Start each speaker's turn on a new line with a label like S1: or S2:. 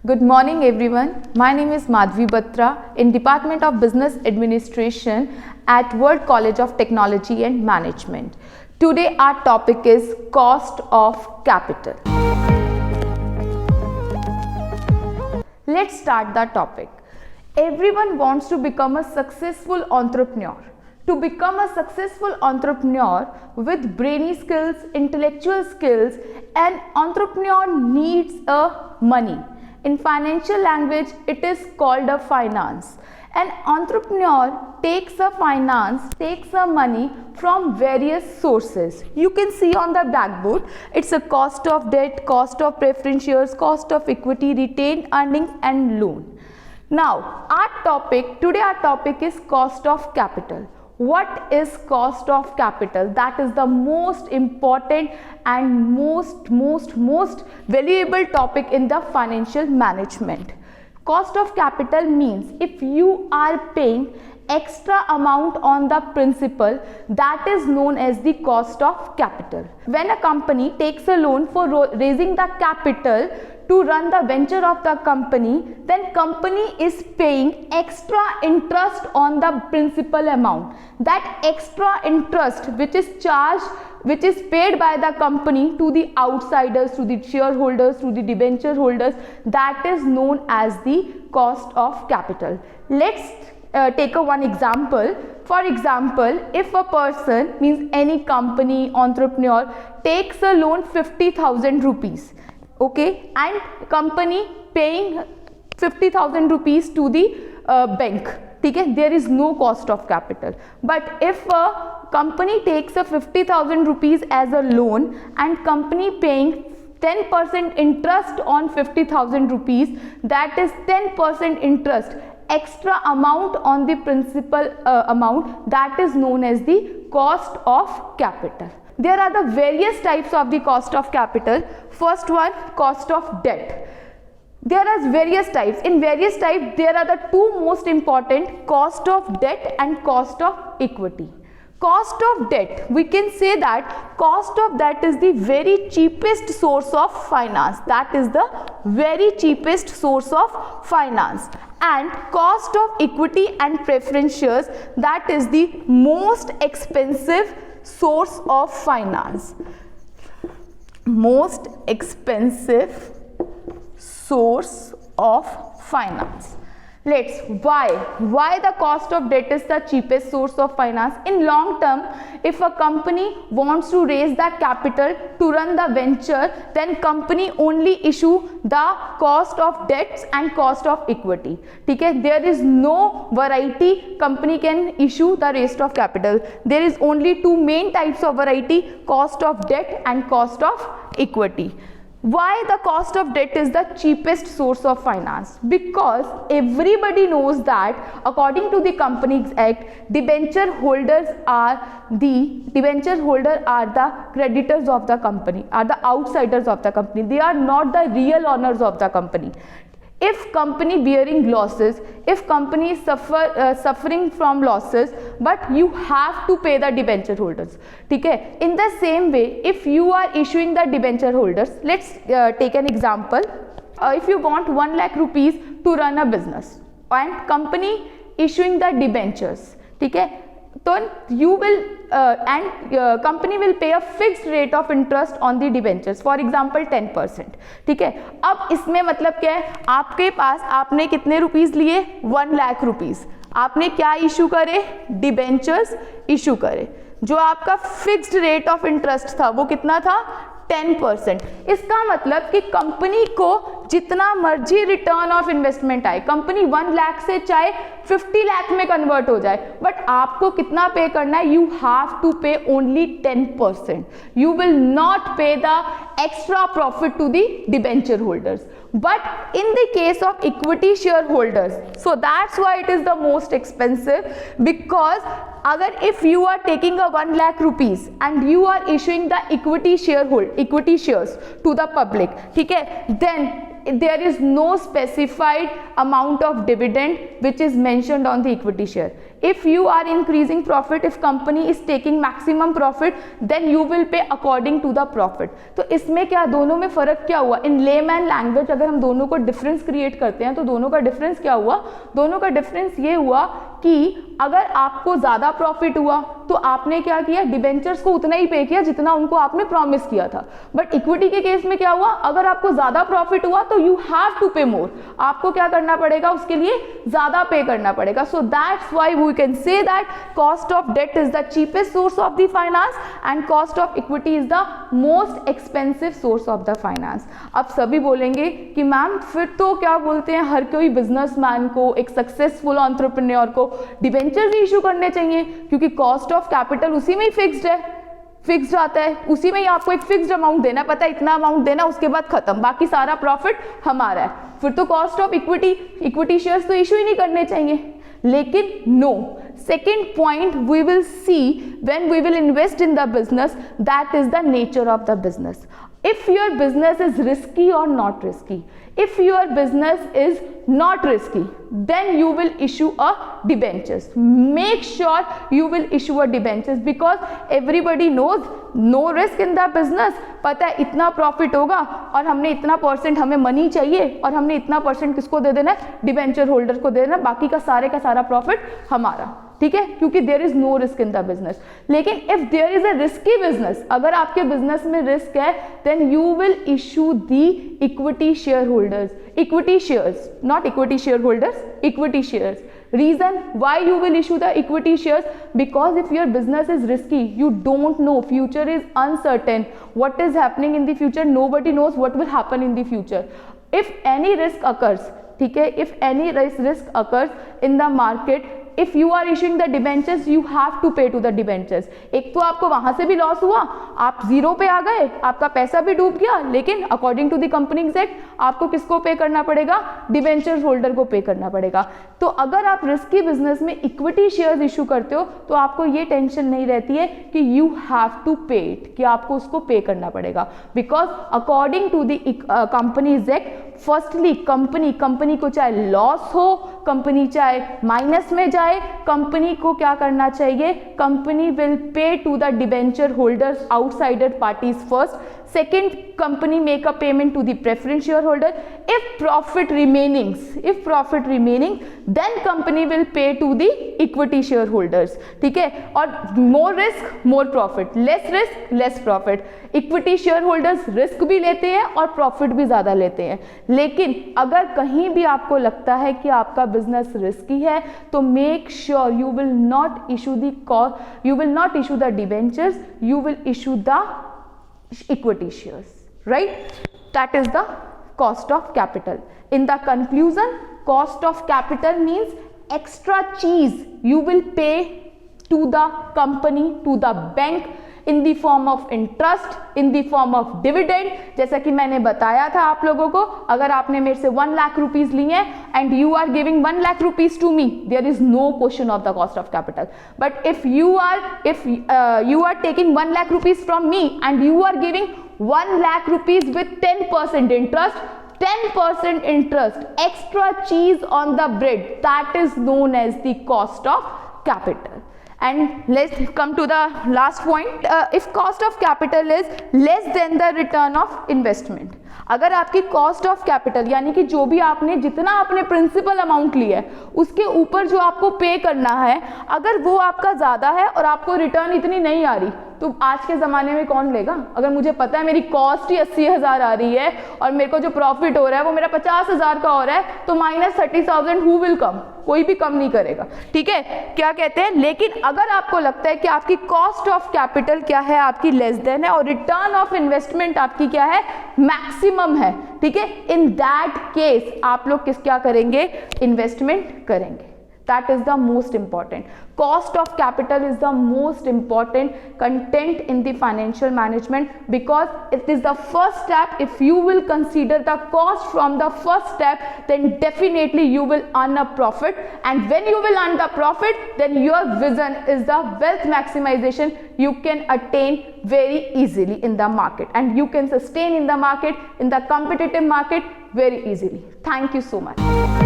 S1: Good morning everyone. My name is Madhvi Batra in Department of Business Administration at World College of Technology and Management. Today our topic is cost of capital. Let's start the topic. Everyone wants to become a successful entrepreneur. To become a successful entrepreneur with brainy skills, intellectual skills, an entrepreneur needs a money. In financial language, it is called a finance. An entrepreneur takes a money from various sources. You can see on the blackboard, it's a cost of debt, cost of preference shares, cost of equity, retained earnings and loan. Now, today our topic is cost of capital. What is cost of capital? That is the most important and most valuable topic in the financial management. Cost of capital means if you are paying extra amount on the principal, that is known as the cost of capital. When a company takes a loan for raising the capital to run the venture of the company, then company is paying extra interest on the principal amount. That extra interest which is paid by the company to the outsiders, to the shareholders, to the debenture holders, that is known as the cost of capital. Let's take one example. For example, if a person, means any company, entrepreneur, takes a loan 50,000 rupees, okay, and company paying 50,000 rupees to the bank, okay, there is no cost of capital. But if a company takes a 50,000 rupees as a loan and company paying 10% interest on 50,000 rupees, that is 10% interest extra amount on the principal amount, that is known as the cost of capital. There are the various types of the cost of capital. First one, cost of debt. There are various types. In various types, there are the two most important, cost of debt and cost of equity. Cost of debt, we can say that cost of debt is the very cheapest source of finance. That is the very cheapest source of finance. And cost of equity and preference shares, that is the most expensive source of finance. Most expensive source of finance. Why the cost of debt is the cheapest source of finance? In long term, if a company wants to raise the capital to run the venture, then company only issue the cost of debts and cost of equity. Okay? There is no variety company can issue the rest of capital. There is only two main types of variety, cost of debt and cost of equity. Why the cost of debt is the cheapest source of finance? Because everybody knows that according to the Companies Act, debenture holders are the creditors of the company, are the outsiders of the company. They are not the real owners of the company. If company bearing losses, if company is suffering from losses, but you have to pay the debenture holders. Okay? In the same way, if you are issuing the debenture holders, let's take an example. If you want 1 lakh rupees to run a business and company issuing the debentures, okay? So you will company will pay a fixed rate of interest on the debentures, for example 10%. ठीक है? अब इसमें मतलब क्या है, आपके पास आपने कितने रुपीस लिए, 1 लाख रुपीस, आपने क्या इशू करे, डिबेंचर्स इशू करे. जो आपका फिक्स्ड रेट ऑफ इंटरेस्ट था वो कितना था, 10%. इसका मतलब कि कंपनी को जितना मर्जी रिटर्न ऑफ इन्वेस्टमेंट आए, कंपनी 1 लाख से चाहे 50 लाख में कन्वर्ट हो जाए, बट आपको कितना पे करना है, यू हैव टू पे ओनली 10%. यू विल नॉट पे the extra profit to the debenture holders. But in the case of equity shareholders, so that's why it is the most expensive, because if you are taking a 1 lakh rupees and you are issuing the equity shares to the public, okay, then there is no specified amount of dividend which is mentioned on the equity share. If you are increasing profit, if company is taking maximum profit, then you will pay according to the profit. तो इसमें क्या, दोनों में फर्क क्या हुआ? इन layman language अगर हम दोनों को डिफरेंस क्रिएट करते हैं तो दोनों का डिफरेंस क्या हुआ? दोनों का डिफरेंस ये हुआ कि अगर आपको ज़्यादा प्रॉफिट हुआ तो आपने क्या किया, डिबेंचर्स को उतना ही पे किया जितना उनको आपने प्रॉमिस किया था. बट इक्विटी के केस में क्या हुआ, अगर आपको ज़्यादा प्रॉफिट हुआ तो यू हैव टू पे मोर, आपको क्या करना पड़ेगा, उसके लिए ज़्यादा पे करना पड़ेगा. So that's why we can say that cost of debt is the cheapest source of the finance and cost of equity is the most expensive source of the finance. अब सभी बोलेंगे कि मैम फिर तो क्या बोलते हैं, हर कोई बिजनेसमैन को, एक सक्सेसफुल एंटरप्रेन्योर को डिबेंचर्स इशू करने चाहिए, क्योंकि कॉस्ट ऑफ कैपिटल उसी में ही फिक्स्ड है, फिक्स्ड आता है, उसी में ही आपको एक फिक्स्ड अमाउंट देना, पता है इतना अमाउंट देना, उसके बाद खत्म, बाकी सारा प्रॉफिट हमारा है. फिर तो कॉस्ट ऑफ इक्विटी शेयर्स तो इशू ही नहीं करने चाहिए. लेकिन no, second point we will see when we will invest in the business, that is the nature of the business. If your business is risky or not risky, if your business is not risky, then you will issue a debentures. Make sure you will issue a debentures because everybody knows no risk in the business. पता है इतना profit होगा और हमने इतना percent, हमें money चाहिए और हमने इतना परसेंट किसको दे देना है, डिबेंचर होल्डर को दे देना, बाकी का सारा प्रॉफिट हमारा. ठीक है, क्योंकि there is no risk in the business. लेकिन if there is a risky business, अगर आपके बिजनेस में रिस्क है, then you will issue the equity share holders, equity shares, not equity share holders, equity shares. Reason why you will issue the equity shares, because if your business is risky, you don't know, future is uncertain, what is happening in the future, nobody knows what will happen in the future. If any risk occurs, ठीक है, if any risk occurs in the market, if you are issuing the debentures, you have to pay to the debentures. एक तो आपको वहां से भी loss हुआ, आप जीरो पे आ गए, आपका पैसा भी डूब गया, लेकिन according to the companies act आपको किसको पे करना पड़ेगा, डिबेंचर्स होल्डर को पे करना पड़ेगा. तो अगर आप रिस्की बिजनेस में इक्विटी शेयर्स इशू करते हो तो आपको ये टेंशन नहीं रहती है कि you have to pay it, कि आपको उसको पे करना पड़ेगा. Because according to the companies act, firstly company को चाहे लॉस हो, कंपनी चाहे माइनस में जाए, कंपनी को क्या करना चाहिए, company will pay to the debenture holders outsider parties first. Second, company make a payment to the preference shareholder. If profit remaining, then company will pay to the equity shareholders. ठीक है, और more risk, more profit, less risk, less profit. Equity shareholders risk भी लेते हैं और profit भी ज़्यादा लेते हैं. लेकिन अगर कहीं भी आपको लगता है कि आपका business risky है, तो make sure you will not issue the debentures, you will issue the equity shares, right? That is the cost of capital. In the conclusion, cost of capital means extra cheese you will pay to the company, to the bank, in the form of interest, in the form of dividend. जैसा कि मैंने बताया था आप लोगों को, अगर आपने मेरे से 1 लाख रुपीज लिए हैं and you are giving 1 lakh rupees to me, there is no question of the cost of capital. But if you are taking 1 lakh rupees from me and you are giving 1 lakh rupees with 10% interest, 10% interest, extra cheese on the bread, that is known as the cost of capital. And let's come to the last point. If cost of capital is less than the return of investment, अगर आपकी cost of capital यानी कि जो भी आपने जितना आपने principal amount लिया है उसके ऊपर जो आपको पे करना है, अगर वो आपका ज़्यादा है और आपको रिटर्न इतनी नहीं आ रही, तो आज के ज़माने में कौन लेगा? अगर मुझे पता है मेरी कॉस्ट ही 80,000 आ रही है और मेरे को जो प्रॉफिट हो रहा है वो मेरा 50,000 का हो रहा है, तो -30,000 हु विल कम? कोई भी कम नहीं करेगा. ठीक है, क्या कहते हैं? लेकिन अगर आपको लगता है कि आपकी कॉस्ट ऑफ कैपिटल क्या है, आपकी लेस देन है और रिटर्न ऑफ इन्वेस्टमेंट आपकी क्या है, मैक्सिमम है, ठीक है, इन दैट केस आप लोग क्या करेंगे, इन्वेस्टमेंट करेंगे. That is the most important. Cost of capital is the most important content in the financial management because it is the first step. If you will consider the cost from the first step, then definitely you will earn a profit, and when you will earn the profit, then your vision is the wealth maximization you can attain very easily in the market, and you can sustain in the market, in the competitive market very easily. Thank you so much.